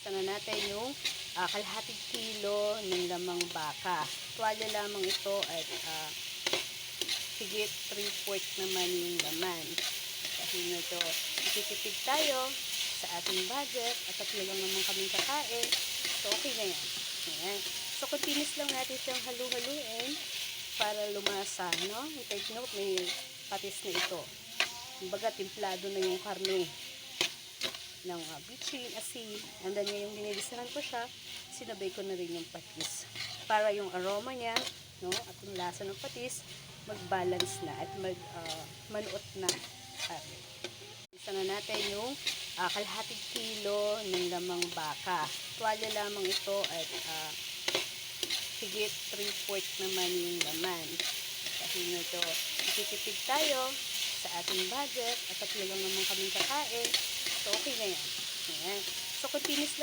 Isa na natin yung kalahating kilo ng lamang baka. Tuwalya lamang ito at higit 3/4 naman yung laman. Dahil nito, ititipid tayo sa ating budget at tatlo lang naman kaming kakain. So, okay na yan. Ayan. So, continuous lang natin siyang halu-haluin para lumasa, no? Take note, may patis na ito. Kumbaga, timplado na yung karne ng bitchin, asin. And then, ngayong dinilisahan ko siya, sinabay ko na rin yung patis. Para yung aroma niya, no? At yung lasa ng patis, mag-balance na at manuot na. Isa na natin yung kalahating kilo ng lamang baka. Tuwalya lamang ito at higit 3/4 naman yung laman. Dahil nito, ititipid tayo sa ating budget at tatlo lang naman kaming kakain. So, okay na yan. Ayan. So, continuous lang.